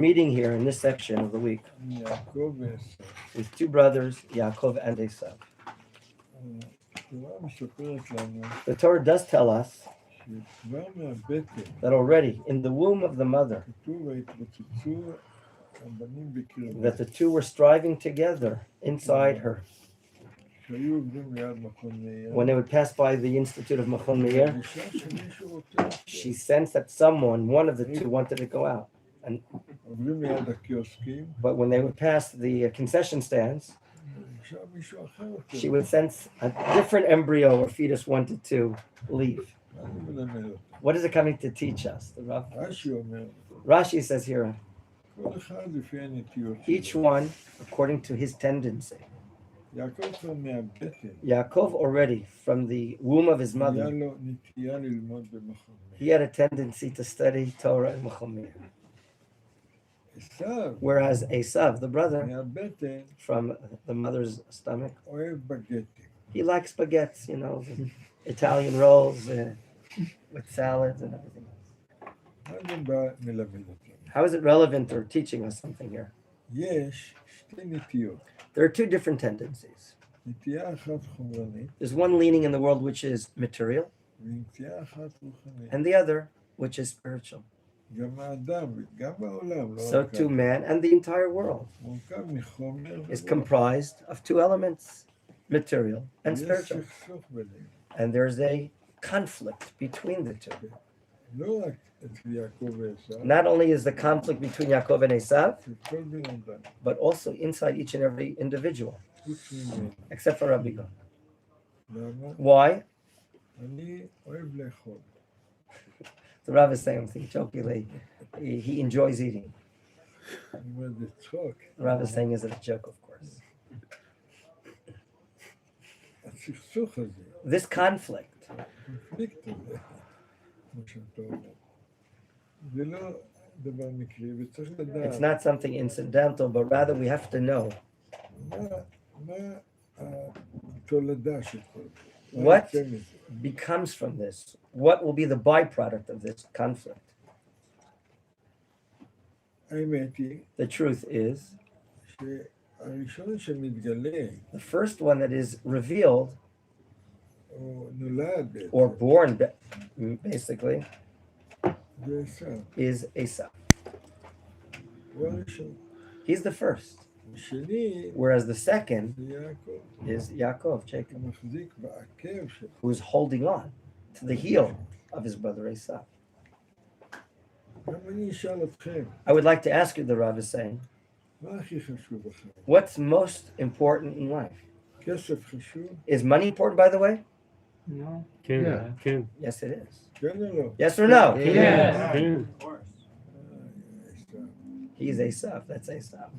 meeting here in this section of the week with two brothers, Yaakov and Esav. The Torah does tell us that already in the womb of the mother, that the two were striving together inside her. When they would pass by the Institute of Machon Meir, she sensed that someone, one of the two, wanted to go out. But when they would pass the concession stands, she would sense a different embryo or fetus wanted to leave. What is it coming to teach us? Rashi says here, each one according to his tendency. Yaakov already, from the womb of his mother, he had a tendency to study Torah and Machon Meir. Whereas Esav, the brother, from the mother's stomach, he likes baguettes, Italian rolls with salads and everything else. How is it relevant or teaching us something here? There are two different tendencies. There's one leaning in the world which is material, and the other which is spiritual. So too man and the entire world is comprised of two elements, material and spiritual. And there's a conflict between the two. Not only is the conflict between Yaakov and Esav, but also inside each and every individual, except for Rabbi Begon. Why? The Rav is saying something jokingly. He enjoys eating. The Rav is saying, is it a joke, of course? This conflict, it's not something incidental, but rather we have to know what becomes from this. What will be the byproduct of this conflict? The truth is, the first one that is revealed or born, basically, is Esav. He's the first. Whereas the second is Yaakov, Jacob, who's holding on to the heel of his brother Esav. I would like to ask you, the Rav is saying, what's most important in life? Is money important, by the way? No. Yes, it is. Yes or no? Yes. Of course. He's Esav. That's Esav.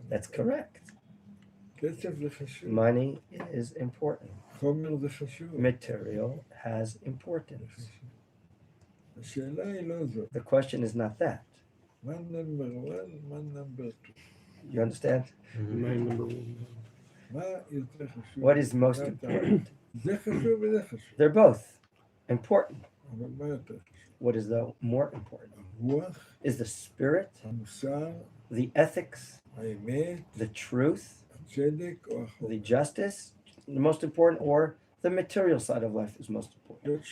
That's correct. Money is important. Material has importance. The question is not that. You understand? What is most important? They're both important. What is the more important? Is the spirit, the ethics, the truth, the justice, the most important, or the material side of life is most important?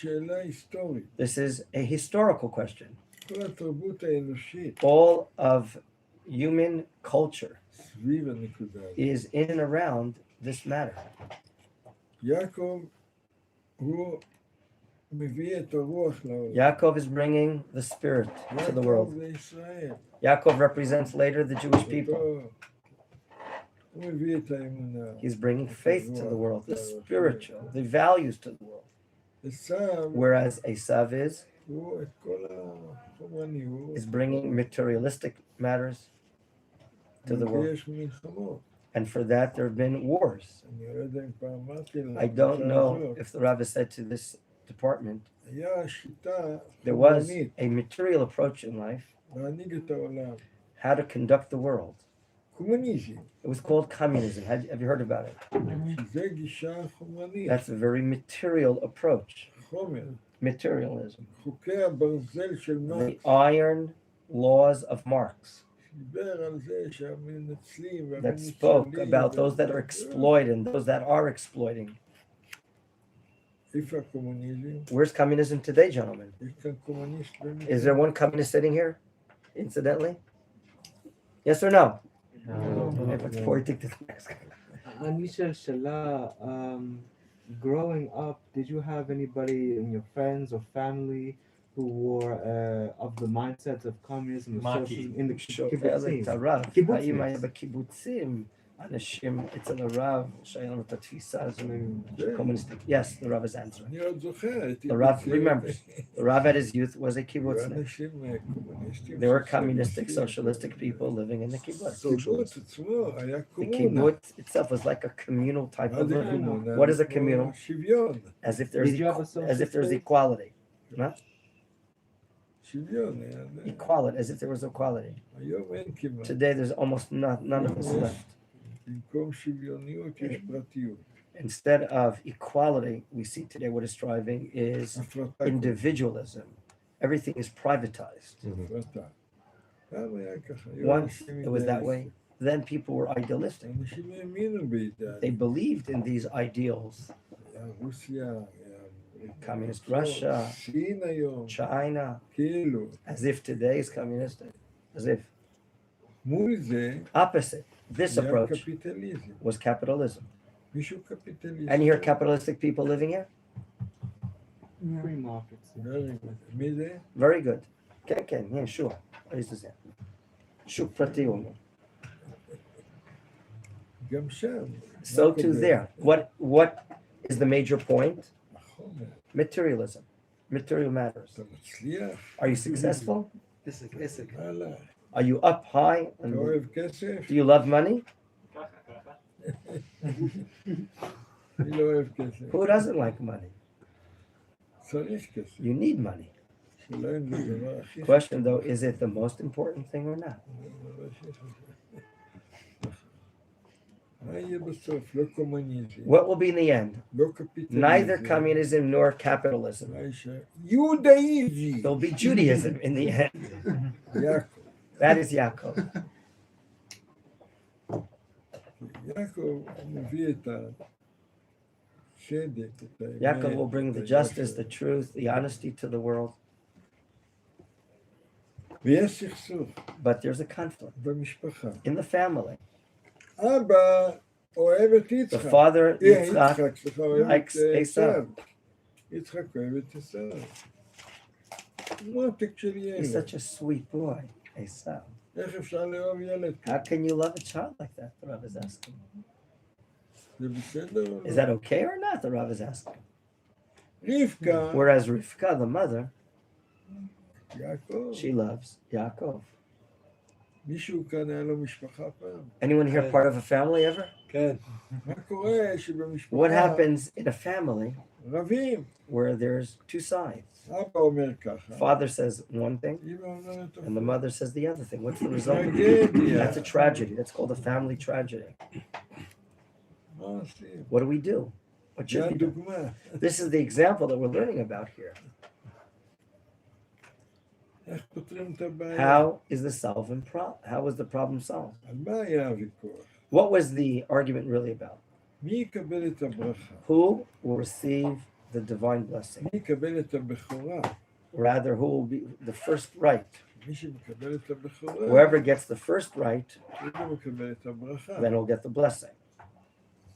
This is a historical question. All of human culture is in and around this matter. Yaakov is bringing the spirit to the world. Yaakov represents later the Jewish people. He's bringing faith to the world, the spiritual, the values to the world. Whereas Esav is bringing materialistic matters to the world. And for that, there have been wars. I don't know if the Rav said to this department, there was a material approach in life, how to conduct the world. It was called communism. Have you heard about it? That's a very material approach. Materialism. The iron laws of Marx that spoke about those that are exploited and those that are exploiting. Where's communism today, gentlemen? Is there one communist sitting here, incidentally? Yes or no? No. Before you take this next. Anisha Shala, growing up, did you have anybody in your friends or family who were of the mindset of communism or socialism in the kibbutzim? אנשים אצל הרב שהיה לנו את התפיסה הזו communistic. Yes, the Rav is answering. The Rav remembers. The Rav at his youth was a kibbutznik. There were communistic, socialistic people living in the kibbutz. The kibbutz itself was like a communal type of living. What is a communal? As if there's equality. Huh? Equality, as if there was equality. Today there's almost none of us left. Instead of equality, we see today what is striving is individualism. Everything is privatized. Once it was that way, then people were idealistic. They believed in these ideals. Communist Russia, China, as if today is communistic, as if. Opposite. This approach was capitalism. And you hear capitalistic people living here? Free markets. Very good. Yeah, sure. Shuk prati. So too there. What is the major point? Materialism. Material matters. Are you successful? Are you up high? Do you love money? Who doesn't like money? You need money. Question though, is it the most important thing or not? What will be in the end? Neither communism nor capitalism. There'll be Judaism in the end. That is Yaakov. Yaakov will bring the justice, the truth, the honesty to the world. But there's a conflict in the family. The father, Yitzchak, likes Esau. He's such a sweet boy, Esau. How can you love a child like that? The Rav is asking. Is that okay or not? The Rav is asking. Whereas Rivka, the mother, she loves Yaakov. Anyone here part of a family ever? What happens in a family where there's two sides? Father says one thing and the mother says the other thing. What's the result? That's a tragedy. That's called a family tragedy. What do we do? What should we do? This is the example that we're learning about here. How is the how was the problem solved? What was the argument really about? Who will receive the divine blessing? Rather, who will be the first right? Whoever gets the first right, then will get the blessing.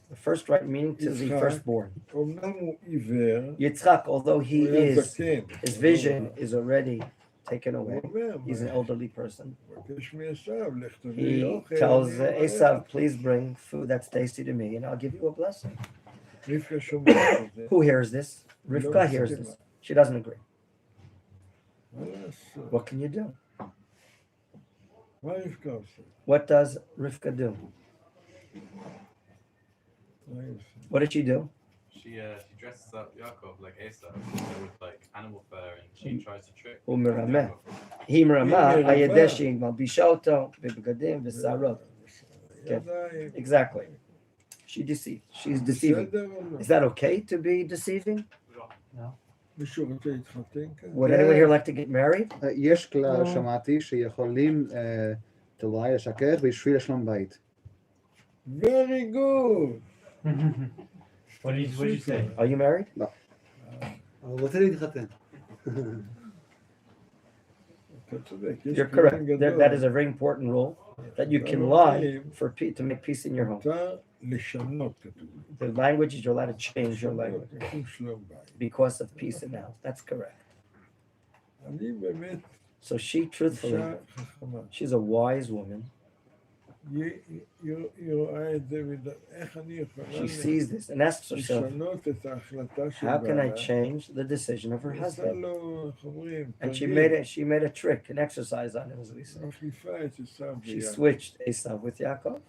The first right meaning to the firstborn. Yitzchak, although his vision is already taken away. He's an elderly person. He tells Esav, please bring food that's tasty to me and I'll give you a blessing. Who hears this? Rivka hears this. She doesn't agree. What can you do? What does Rivka do? What did she do? She dresses up Yaakov like Esau with like animal fur, and she tries to trick. He merama ayadeshi malbisha oto bebgadim v'sarot. Exactly. She deceived. She's deceiving. Is that okay to be deceiving? No. Would anyone here like to get married? יש כלל, שמעתי, שיכולים תורה לשכך בשביל לשלום בית. Very good. What did you say? Are you married? לא. הוא רוצה להתחתן. You're correct. That is a very important rule, that you can lie to make peace in your home. The language is you're allowed to change your language because of peace in the house. That's correct. So she, truthfully, she's a wise woman. She sees this and asks herself, how can I change the decision of her husband? And she made a trick, an exercise on him, as we say. She switched Esav with Yaakov.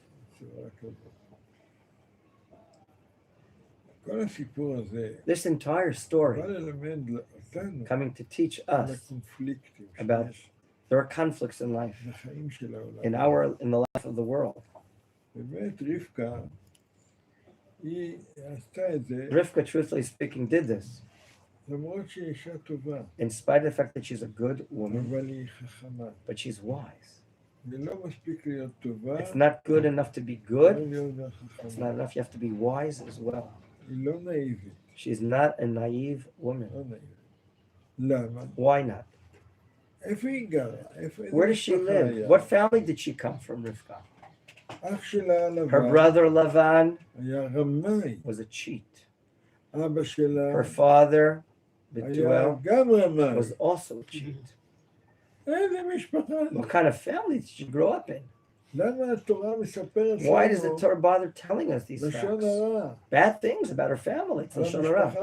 This entire story coming to teach us about there are conflicts in life, in the life of the world. Rivka, truthfully speaking, did this in spite of the fact that she's a good woman, but she's wise. It's not good enough to be good. It's not enough. You have to be wise as well. She's not a naive woman. Why not? Where does she live? What family did she come from, Rivka? Her brother Lavan was a cheat. Her father, Betuel, was also a cheat. What kind of family did she grow up in? Why does the Torah bother telling us these facts? Bad things about her family. It's Lashon Hara.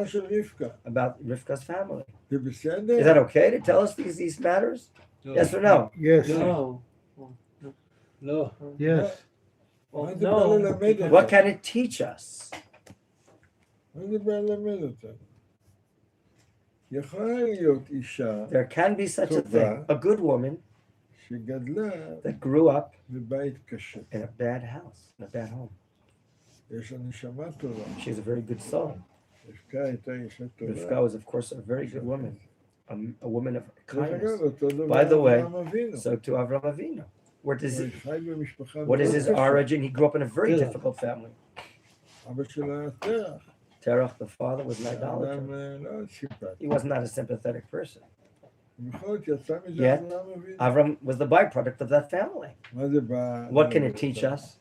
About Rivka's family. Is that okay to tell us these matters? No. Yes or no? Yes. No. No. Yes. No. What can it teach us? There can be such a thing, a good woman that grew up in a bad house, in a bad home. She's a very good soul. Rivka was, of course, a very good woman, a woman of kindness. By the way, so to Avraham Avinu. What is his origin? He grew up in a very difficult family. Terach, the father, was an idolater. He was not a sympathetic person. Yet, Avram was the byproduct of that family. What can it teach us?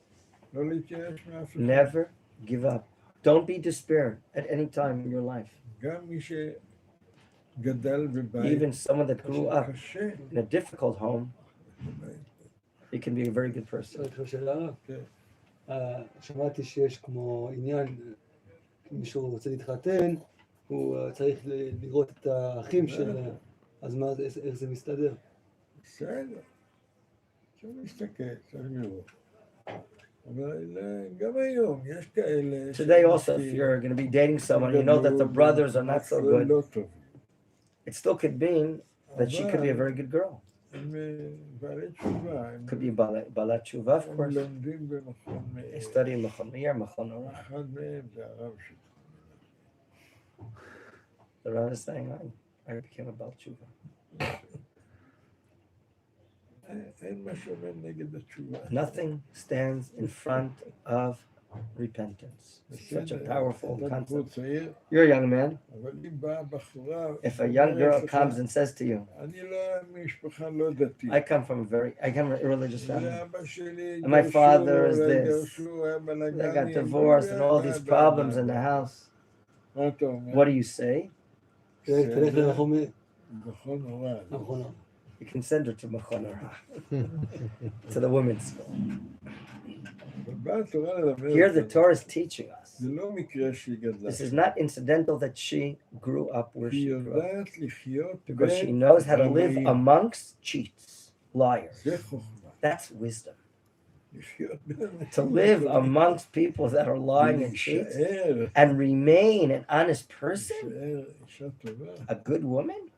Never give up. Don't be despaired at any time in your life. Even someone that grew up in a difficult home, he can be a very good person. שמעתי שיש כמו עניין, מישהו רוצה להתחתן, הוא צריך לראות את האחים של... אז מה, איך זה מסתדר? בסדר. עכשיו נסתכל, צריך לראות. אבל גם היום, יש כאלה... Today also, if you're going to be dating someone, you know that the brothers are not so good. It still could mean that she could be a very good girl. Could be Balat Tshuva, of course. They study in Machon Meir, Machon Meir. The Rav is saying, I became a Baal Tshuva. Nothing stands in front of repentance. It's such a powerful concept. You're a young man. If a young girl comes and says to you, I come from a religious family, and my father is this, they got divorced and all these problems in the house, what do you say? You can send her to Machon Meir, to the women's school. Here the Torah is teaching us. This is not incidental that she grew up where she grew up. Because she knows how to live amongst cheats, liars. That's wisdom. To live amongst people that are lying and cheats and remain an honest person, a good woman.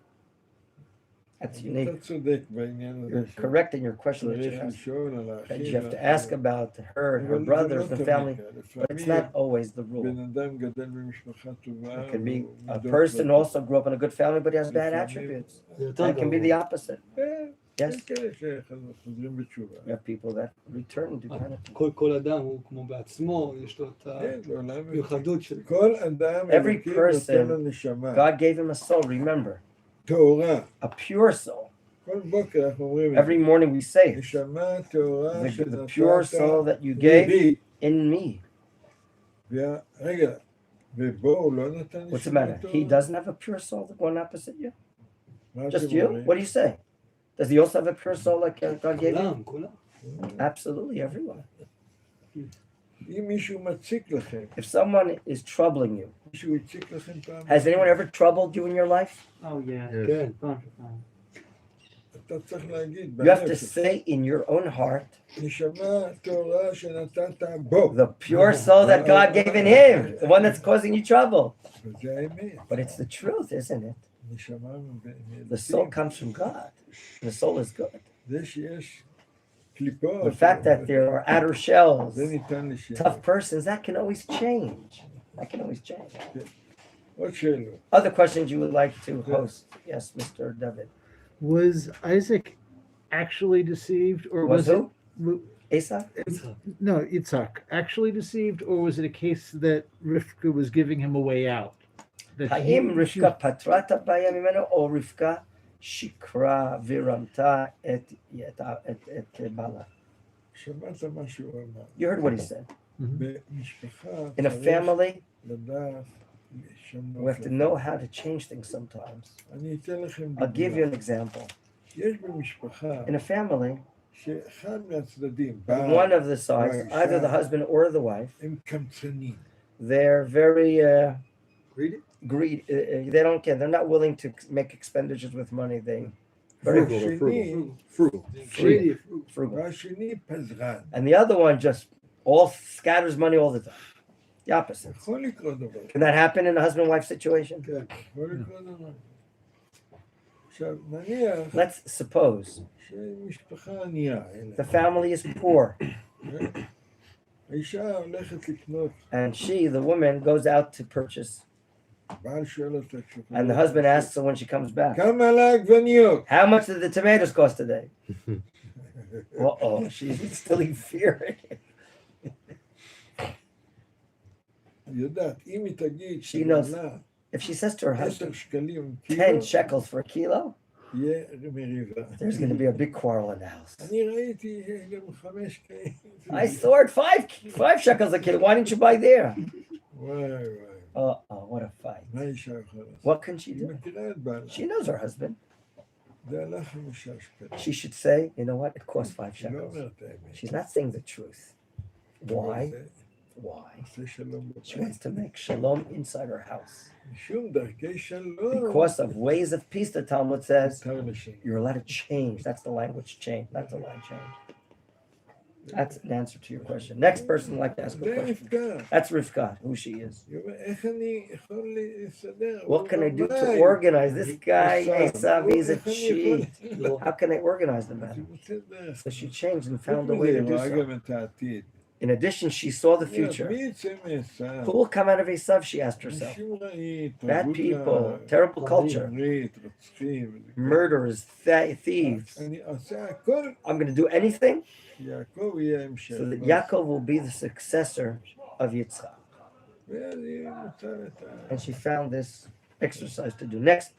That's unique. אתה צודק בעניין הזה. You're correct in your question that צריך you asked. לשאול על That האחים. you have to ask about her and her אבל זה brothers לא and תמיד family, ככה. but it's לפעמים not always the rule. בן אדם גדל במשפחה טובה. It can be והוא a מידות person לא also grew up in a good family, but he has bad לפעמים- attributes. זה יותר That can be the גרוע. opposite. כן, Yes, יש כאלה שחוזרים בתשובה. you have people that return to humanity. כל אדם הוא כמו בעצמו, יש לו את כן, זה עולם המיוחדות של... כל אדם Every אלוקים person, נותן לו נשמה. God gave him a soul, remember, טהורה. a pure soul. כל בוקר אנחנו אומרים את Every זה. morning we say it. נשמה טהורה The pure soul that you gave לי. in me. רגע, ובו הוא לא נתן What's the נשמה matter? טהורה? He doesn't have a pure soul, the one opposite you? מה Just אתם you? אומרים? What do you say? Does he also have a pure soul like God gave you? כולם. Absolutely, everyone. אם מישהו מציק לכם, If someone is troubling you, מישהו הציק לכם פעם, has anyone ever troubled you in your life? Oh yeah. כן. אתה צריך להגיד, You have to בלב שלך, say in your own heart, נשמה טהורה שנתת בו. the pure soul that God gave in him, the one that's causing you trouble. וזה האמת. But it's the truth, isn't it? נשמה The soul comes from God. The soul is good. זה שיש קליפות, The fact that there are outer shells, זה ניתן לשם. tough persons, that can always change. That can always change. עוד שאלות. Other questions you would like to host? Yes, Mr. David. Was Isaac actually deceived, or Was was who? it Asa? no Yitzhak actually deceived, or was it a case that Rivka was giving him a way out? That האם רבקה פטרה את הבעיה ממנו, או רבקה שיקרה ורימתה את בעלה? שמעת מה שהוא אמר. You heard what he said. במשפחה In a צריך family, לדעת we have to know how to change things sometimes. אני אתן לכם I'll give you דוגמה. an example. יש במשפחה In a family, שאחד מהצדדים, one of the sides, either the husband or the wife, הם קמצנים. they're very Greedy? they don't care. They're not willing to make expenditures with money. They very והשני, frugal. והשני פזרן. And the other one just all scatters money all the time. The opposite. יכול לקרות דבר. Can that happen in a husband-wife situation? כן, יכול לקרות דבר. עכשיו, נניח Let's suppose שמשפחה ענייה, the family is poor האישה הולכת לקנות, and she, the woman, goes out to purchase, בעל שואל אותה, and the husband asks her when she comes back, כמה עלה העגבניות? how much did the tomatoes cost today? Uh-oh, she's instilling fear. יודעת, אם היא תגיד She knows. שעלה If she says to her 10 husband, שקלים 10 קילו, shekels for a kilo, יהיה מריבה. there's going to be a big quarrel in the house. אני ראיתי גם 5 כאלה. I saw it 5 shekels a kilo. Why didn't you buy there? וואי וואי, Uh-oh, what a fight. מה האישה יכולה לעשות? What can she היא do? מכירה את בעלה. She knows her husband. זה עלה 5 שקלים. She should say, you know what, it cost 5 היא לא shekels. אומרת האמת. She's not saying the truth. Why? זה Why? עושה שלום She בבית. wants to make shalom inside her house. שום דרכי שלום. Because of ways of peace, the Talmud says, מותר לשם. you're allowed to change. That's the language change. That's the line change. That's an answer to your question. Next person would like to ask a זה question. נפגע. That's Rivka, who she is. היא אומרת, איך אני יכול לסדר? What can I do to בבית. organize? This guy, עשיו, Esav, he's a איך אני יכול- cheat. How can I organize the אז matter? היא מוצאת דרך. So she changed and חוץ found a מזה, way to היא do רואה so. גם את העתיד. In addition, she saw the מי future. יצא מעשיו? Who will come out of Esav, she asked herself. אנשים רעים, Bad תרבות people, terrible culture, רעית, רוצחים. murderers, thieves. אני עושה הכל, I'm going to do anything יעקב יהיה המשך. so that Yaakov will be the successor of Yitzchak. ואז היא מוצאה את ה... And she found this exercise to do. Next,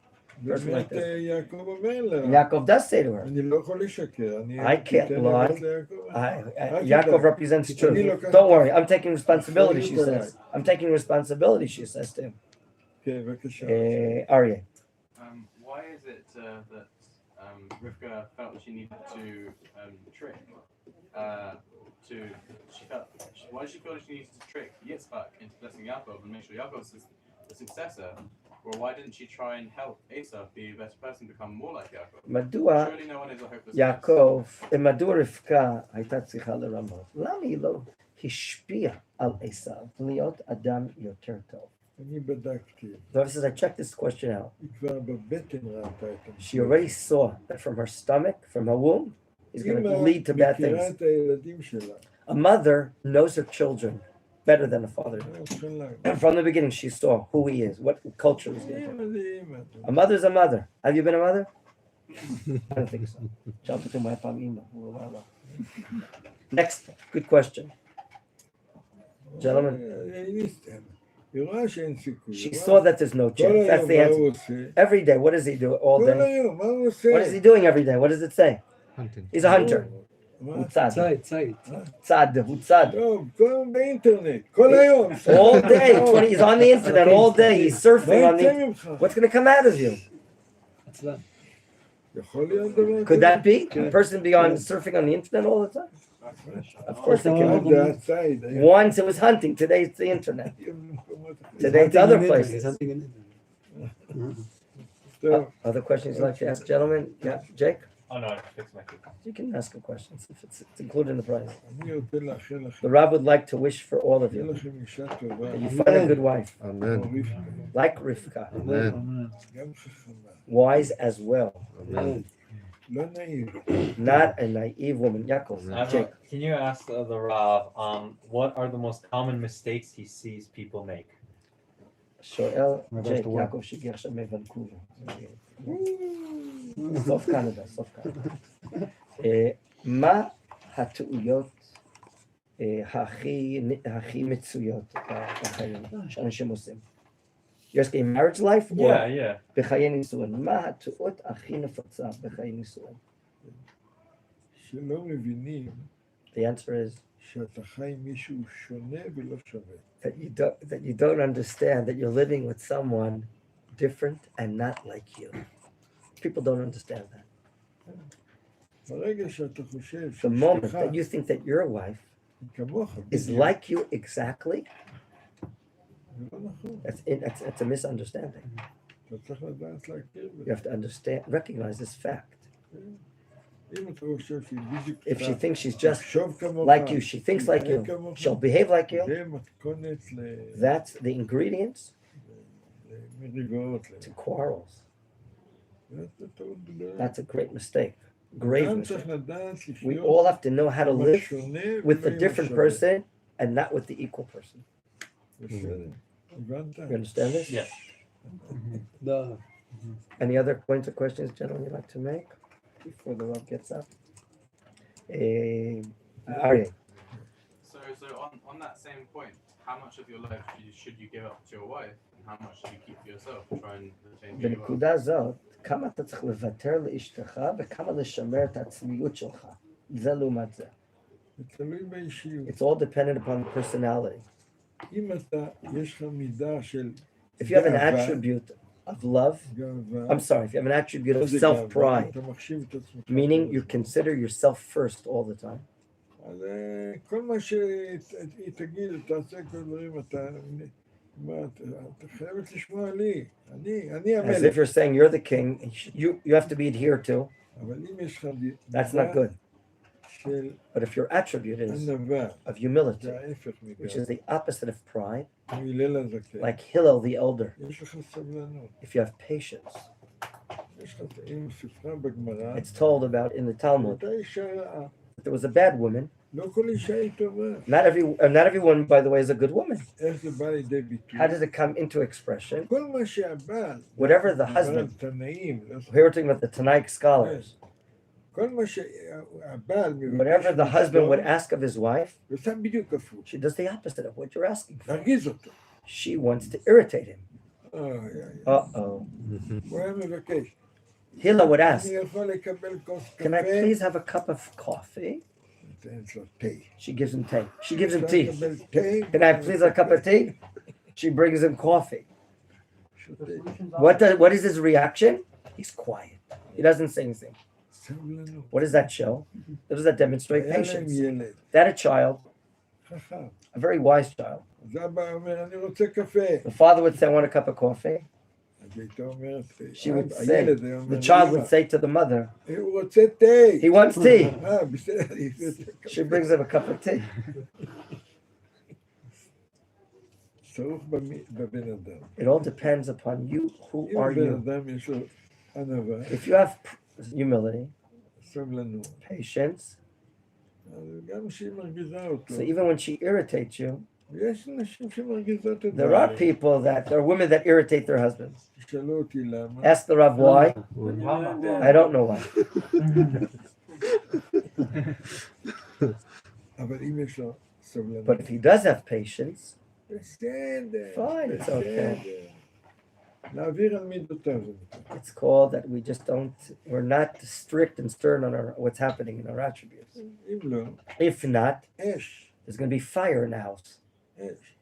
person like באמת this. יעקב אומר לה, Yaakov does say to her, אני לא יכול לשקר. I can't תיתן lie. אמת ליעקב. Yaakov represents truth. Don't worry, I'm taking responsibility, she says. I'm taking responsibility, she says to him. כן, בבקשה. Aryeh. Why is it that Rivka felt that she needed to trick? Why did she feel that she needed to trick Yitzchak into blessing Yaakov and make sure Yaakov is the successor? Or why didn't she try and help Esau be a better person, become more like Yaakov? מדוע Surely no one is a hopeless יעקב, מדוע רבקה הייתה צריכה לרמות? למה היא לא השפיעה על עשיו להיות אדם יותר טוב? Dov says, I checked this question out. She already saw that from her stomach, from her womb, is going to lead to bad things. A mother knows her children better than a father does. From the beginning, she saw who he is, what culture he's in. A mother's a mother. Have you been a mother? I don't think so. Next, good question. Gentlemen, she saw that there's no chance. That's the answer. Every day, what does he do all day? What is he doing every day? What does it say? Hunting. He's a hunter. Tzad. All day. He's on the internet all day. He's surfing on the. What's going to come out of you? Could that be? A person be on surfing on the internet all the time? Of course it can. Once it was hunting. Today it's the internet. Today it's other places. Other questions you'd like to ask, gentlemen? Yeah, Jake? Oh no, I fixed my key. You can ask a question if it's included in the price. The Rab would like to wish for all of you that you find a good wife. Amen. Like Rivka. Amen. Wise as well. Amen. Not a naive woman. Yaakov. Jake. Can you ask the Rav, what are the most common mistakes he sees people make? Shoel, Jake, Yaakov Shigir Shemei Vancouver. סוף קנדה, סוף קנדה. מה הטעויות הכי מצויות בחיים שאנשים עושים? You're asking marriage life? Yeah. בחיי נישואין. מה הטעות הכי נפוצה בחיי נישואין? שלא מבינים. The answer is שאתה חי מישהו שונה ולא שווה. That you don't understand that you're living with someone different and not like you. People don't understand that. The moment that you think that your wife is like you exactly, that's a misunderstanding. You have to understand, recognize this fact. If she thinks she's just like you, she thinks like you, she'll behave like you, that's the ingredients to quarrels. That's a great mistake. Grave mistake. We all have to know how to live with the different person and not with the equal person. You understand this? Yes. Any other points or questions, gentlemen, you'd like to make before the Rav gets up? Aryeh. So on that same point, how much of your life should you give up to your wife, and how much should you keep for yourself to try and retain who you are? בנקודה הזאת, כמה אתה צריך לוותר לאשתך וכמה לשמר את העצמיות שלך. זה לעומת זה. It's all dependent upon the personality. If you have an attribute of love, I'm sorry, if you have an attribute of self-pride, meaning you consider yourself first all the time. כל מה שהיא תגיד, תעשה כל דברים, אתה חייבת לשמוע לי, אני המלך. As if you're saying you're the king, you have to be adhered to. That's not good. But if your attribute is of humility, which is the opposite of pride, like Hillel the elder, if you have patience, it's told about in the Talmud that there was a bad woman. Not every woman, by the way, is a good woman. How does it come into expression? Whatever the husband, here we're talking about the Tanaic scholars, whatever the husband would ask of his wife, she does the opposite of what you're asking for. She wants to irritate him. Uh-oh. Hillel would ask, can I please have a cup of coffee? She gives him tea. She gives him tea. Can I please have a cup of tea? She brings him coffee. What is his reaction? He's quiet. He doesn't say anything. What does that show? What does that demonstrate? Patience. That a child, a very wise child. The father would say, I want a cup of coffee. She would say, the child would say to the mother, he wants tea. She brings him a cup of tea. צרוך בבן אדם. It all depends upon you. Who אם are בן you? אדם יש לו ענווה, If you have humility, סבלנות, patience, אז גם כשהיא מרגיזה אותו, so even when she irritates you, יש נשים שמרגיזות את there are בעלי. people there are women that irritate their husbands. תשאלו אותי למה. Ask the Rav why. אני לא יודע. I don't know why. אבל אם יש לו סבלנות, But if he does have patience, בסדר, fine, it's בסדר. okay. להעביר על מידותיו. It's called that we just don't, we're not strict and stern on what's happening in our attributes. אם לא, If not, אש, there's going to be fire in the house. אש.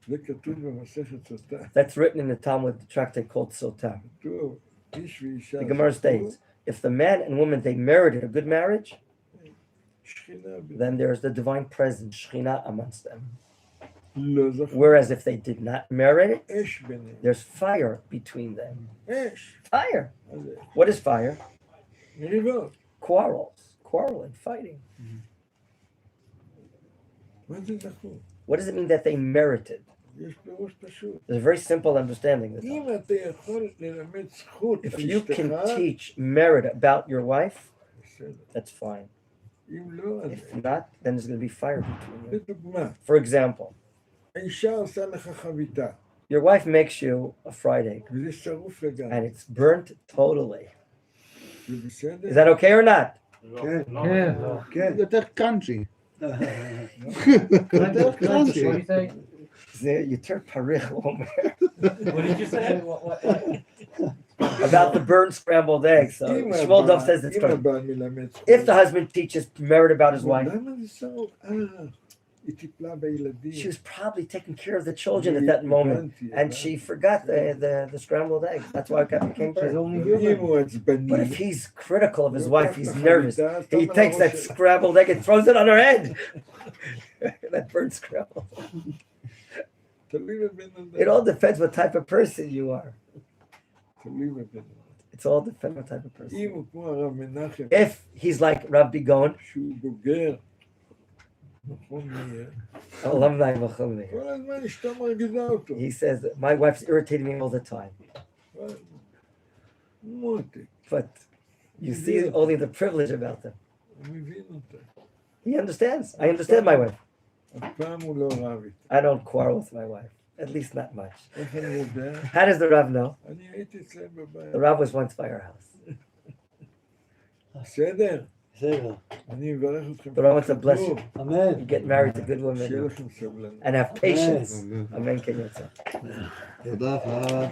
זה כתוב במסכת סוטה. That's written in the Talmud tractate called Sotah. כתוב, איש ואישה. The Gemara states, if the man and woman, they merited a good marriage, שכינה ב- then there's the divine presence, Shekhinah, amongst them. לא זכור. Whereas if they did not merit it, אש ביניהם. there's fire between them. אש. Fire. אז What is fire? מריבות. Quarrels. Quarreling, fighting. מה זה זכור? What does it mean that they merited? יש פירוש פשוט. There's a very simple understanding. אם אתה יכול ללמד זכות If על you can אשתך, teach merit about your wife, בסדר. that's fine. אם לא, אז If not, then there's going to be fire between them. לדוגמה, For example, האישה עושה לך חביתה, your wife makes you a fried egg וזה שרוף לגמרי. and it's burnt totally. זה בסדר? Is that okay or not? כן, כן. כן. יותר קראנצ'י. What do you think? זה יותר פריך, הוא אומר. What did you say? About the burnt scrambled eggs. So אם Shmuel Dov says it's אם good. הבעל מלמד זכות, If the husband teaches merit about his wife, למה זה שרוף? היא טיפלה בילדים. she was probably taking care of the children at that moment, and she forgot the scrambled eggs. That's why it became She's burnt. only אם human. הוא עצבני, But if he's critical of his wife, he's nervous. He takes that scrambled egg and throws it on her head. That burnt scrambled. תלוי בבן אדם. It all depends what type of person you are. תלוי בבן אדם. It's all depends what type of אם person. הוא כמו הרב מנחם, If he's like Rabbi Begon, שהוא בוגר, מכון מאיר, alumni of Machon Meir, כל הזמן אשתו מרגיזה אותו. he says, my wife's irritating me all the time. מותק, But you see only the privilege about them. הוא מבין אותה. He understands. I understand my wife. אף פעם הוא לא רב איתה. I don't quarrel with my wife. At least not much. איך אני יודע? How does the Rav know? אני הייתי אצלם בבית. The Rav was once by our house. בסדר? בסדר. אני מברך אתכם. The Rav wants to bless you. אמן. You get married to good שיהיה women לכם סבלנות. and have patience. אמן. Amen. Ken Yotzah. תודה רבה.